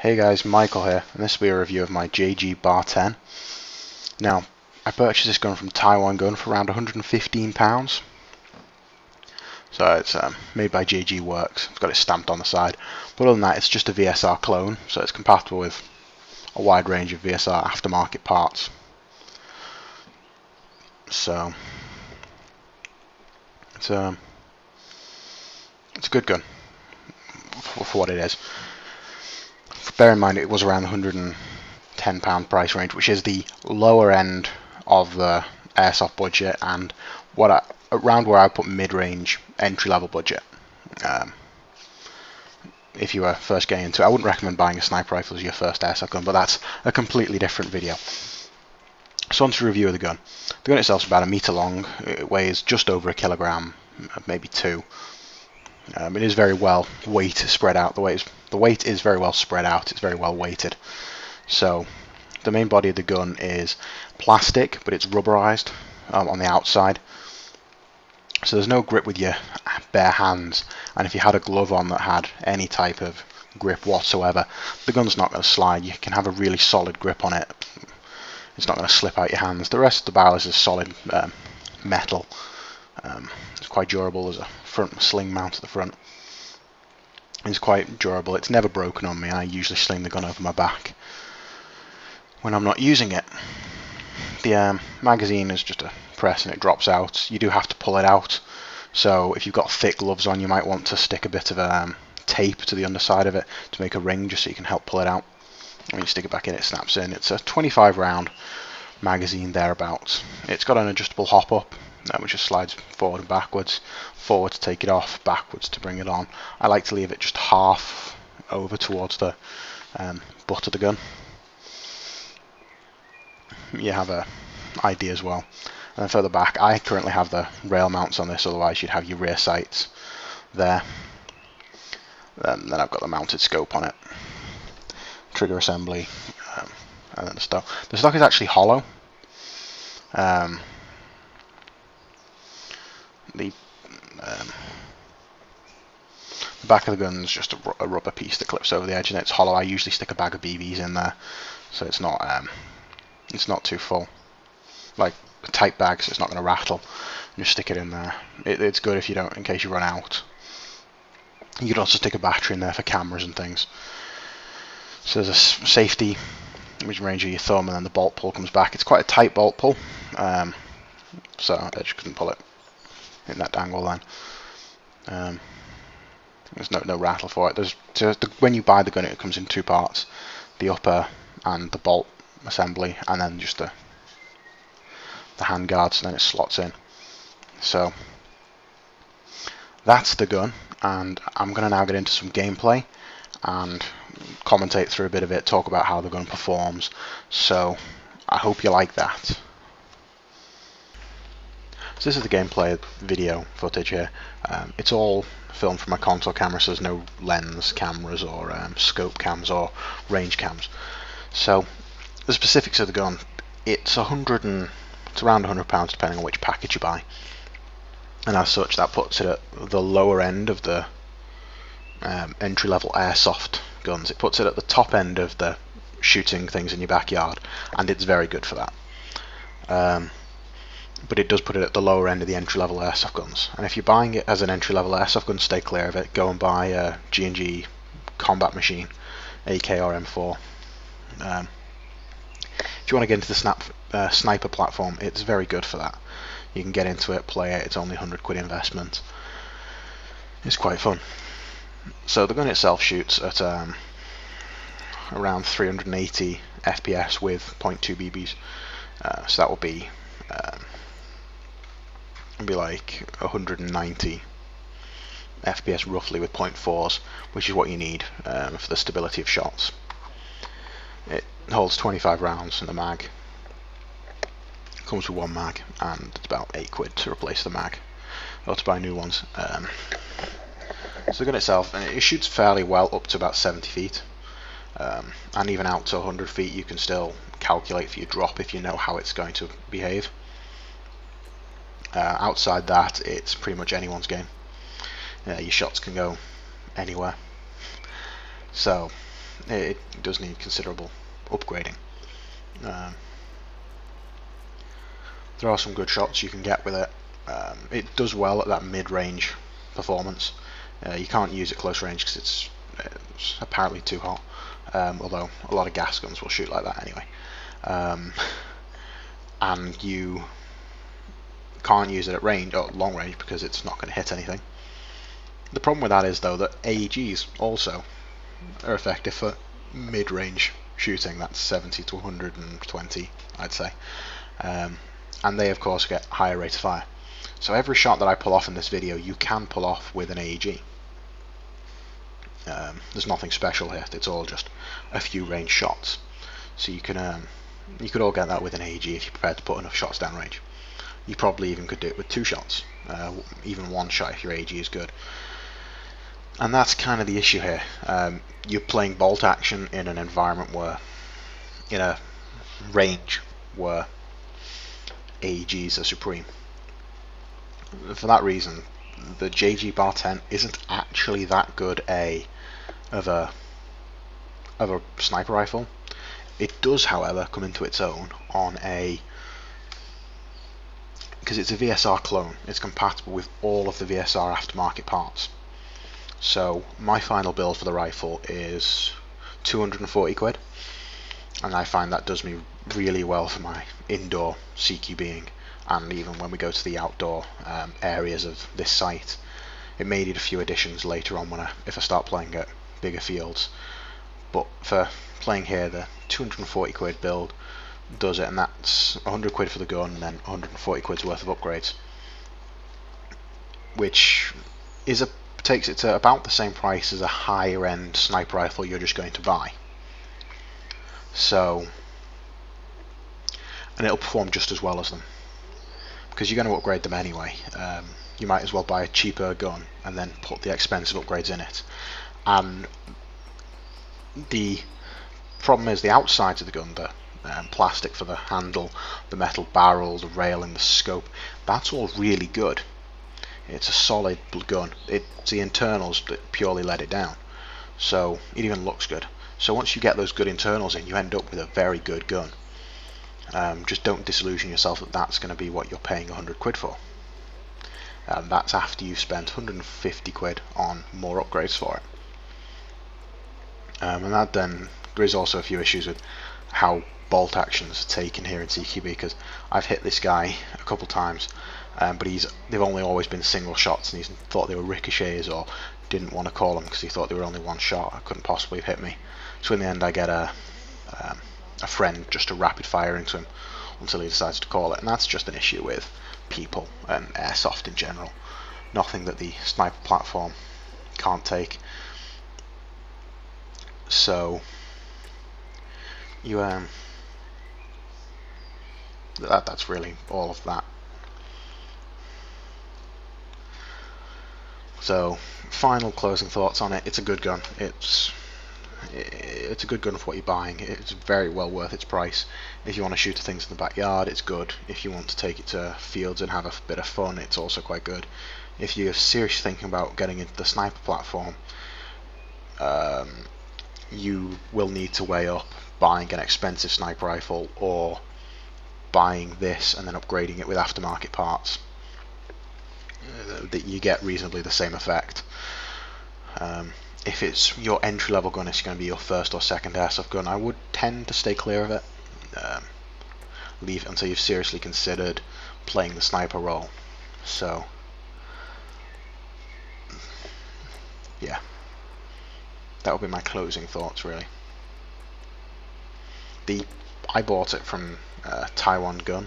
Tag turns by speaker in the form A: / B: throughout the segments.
A: Hey guys, Michael here, and this will be a review of my JG Bar 10. Now, I purchased this gun from Taiwan Gun for around £115. So it's made by JG Works. It's got it stamped on the side. But other than that, it's just a VSR clone, so it's compatible with a wide range of VSR aftermarket parts. So it's a good gun for what it is. Bear in mind it was around the £110 price range, which is the lower end of the airsoft budget and around where I put mid-range entry-level budget. If you were first getting into it, I wouldn't recommend buying a sniper rifle as your first airsoft gun, but that's a completely different video. So on to review of the gun. The gun itself is about 1 meter long. It weighs just over 1 kilogram, maybe 2. It is very well spread out. The weight is very well spread out. It's very well weighted. So the main body of the gun is plastic, but it's rubberized on the outside. So there's no grip with your bare hands. And if you had a glove on that had any type of grip whatsoever, the gun's not going to slide. You can have a really solid grip on it. It's not going to slip out your hands. The rest of the barrel is a solid metal. It's quite durable. There's a front sling mount at the front. It's quite durable. It's never broken on me. I usually sling the gun over my back when I'm not using it. The magazine is just a press and it drops out. You do have to pull it out. So if you've got thick gloves on, you might want to stick a bit of tape to the underside of it to make a ring, just so you can help pull it out. When you stick it back in, it snaps in. It's a 25 round magazine thereabouts. It's got an adjustable hop up, which just slides forward and backwards. Forward to take it off, backwards to bring it on. I like to leave it just half over towards the butt of the gun. You have an idea as well. And then further back, I currently have the rail mounts on this, otherwise you'd have your rear sights there. Then I've got the mounted scope on it. Trigger assembly, and then the stock. The stock is actually hollow. The back of the gun is just a rubber piece that clips over the edge, and it's hollow. I usually stick a bag of BBs in there, so it's not too full. Like a tight bag, so it's not going to rattle. You just stick it in there. It's good if you don't, in case you run out. You can also stick a battery in there for cameras and things. So there's a safety, which range of your thumb, and then the bolt pull comes back. It's quite a tight bolt pull, so I just couldn't pull it in that dangle then. There's no rattle for it. When you buy the gun, it comes in 2 parts: the upper and the bolt assembly, and then just the hand guards, and then it slots in. So that's the gun, and I'm going to now get into some gameplay and commentate through a bit of it, talk about how the gun performs. So I hope you like that. So this is the gameplay video footage here. It's all filmed from my console camera, so there's no lens cameras or scope cams or range cams. So the specifics of the gun: it's around £100 depending on which package you buy, and as such that puts it at the lower end of the entry-level airsoft guns. It puts it at the top end of the shooting things in your backyard, and it's very good for that. But it does put it at the lower end of the entry-level airsoft guns. And if you're buying it as an entry-level airsoft gun, stay clear of it. Go and buy a G&G combat machine, AK or M4. If you want to get into the sniper platform, it's very good for that. You can get into it, play it. It's only £100 investment. It's quite fun. So the gun itself shoots at around 380 FPS with 0.2 BBs. So that will be like 190 FPS roughly with 0.4s, which is what you need for the stability of shots. It holds 25 rounds in the mag. Comes with 1 mag, and it's about £8 to replace the mag, or to buy new ones. So the gun itself, and it shoots fairly well up to about 70 feet, and even out to 100 feet you can still calculate for your drop if you know how it's going to behave. Outside that, it's pretty much anyone's game. Your shots can go anywhere. So it does need considerable upgrading. There are some good shots you can get with it. It does well at that mid-range performance. You can't use it close range because it's apparently too hot, although a lot of gas guns will shoot like that anyway. And you can't use it at range or long range because it's not going to hit anything. The problem with that is though that AEGs also are effective for mid-range shooting. That's 70 to 120, I'd say, and they of course get higher rate of fire. So every shot that I pull off in this video you can pull off with an AEG. There's nothing special here, it's all just a few range shots. So you could all get that with an AEG if you're prepared to put enough shots down range. You probably even could do it with 2 shots, even 1 shot if your AEG is good. And that's kind of the issue here. You're playing bolt action in an environment where, in a range where AEGs are supreme. For that reason, the JG Bar 10 isn't actually that good of a sniper rifle. It does, however, come into its own on because it's a VSR clone. It's compatible with all of the VSR aftermarket parts. So my final build for the rifle is 240 quid, and I find that does me really well for my indoor CQBing, and even when we go to the outdoor areas of this site. It may need a few additions later on if I start playing at bigger fields, but for playing here, the 240 quid build does it, and that's 100 quid for the gun and then 140 quid's worth of upgrades, which takes it to about the same price as a higher end sniper rifle you're just going to buy. So, and it'll perform just as well as them, because you're going to upgrade them anyway. You might as well buy a cheaper gun and then put the expensive upgrades in it. And the problem is the outsides of the gun, the plastic for the handle, the metal barrel, the rail and the scope, that's all really good. It's a solid gun. It's the internals that purely let it down. So it even looks good. So once you get those good internals in, you end up with a very good gun. Just don't disillusion yourself that that's going to be what you're paying 100 quid for. That's after you've spent 150 quid on more upgrades for it. And that then, there is also a few issues with how bolt actions are taken here in CQB, because I've hit this guy a couple times, but they've only always been single shots, and he's thought they were ricochets or didn't want to call them because he thought they were only 1 shot. I couldn't possibly have hit me. So in the end I get a friend just to rapid fire into him until he decides to call it, and that's just an issue with people and airsoft in general. Nothing that the sniper platform can't take. So you that's really all of that. So final closing thoughts on it. It's a good gun. It's a good gun for what you're buying. It's very well worth its price. If you want to shoot things in the backyard, it's good. If you want to take it to fields and have a bit of fun, it's also quite good. If you're seriously thinking about getting into the sniper platform, you will need to weigh up buying an expensive sniper rifle or buying this and then upgrading it with aftermarket parts that you get reasonably the same effect. If it's your entry level gun, it's going to be your first or second airsoft gun, I would tend to stay clear of it. Leave it until you've seriously considered playing the sniper role. So yeah, that would be my closing thoughts really. I bought it from Taiwan Gun.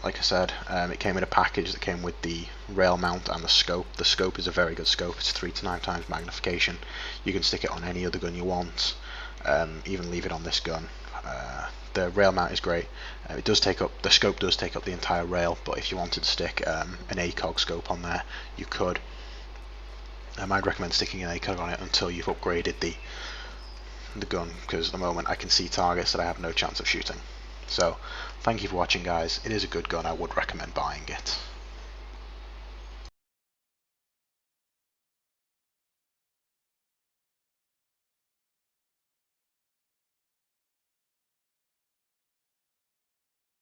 A: Like I said, it came in a package that came with the rail mount and the scope. The scope is a very good scope. It's 3 to 9 times magnification. You can stick it on any other gun you want, even leave it on this gun. The rail mount is great. The scope does take up the entire rail, but if you wanted to stick an ACOG scope on there, you could. I'd recommend sticking an ACOG on it until you've upgraded the gun, because at the moment I can see targets that I have no chance of shooting. So thank you for watching guys. It is a good gun. I would recommend buying it.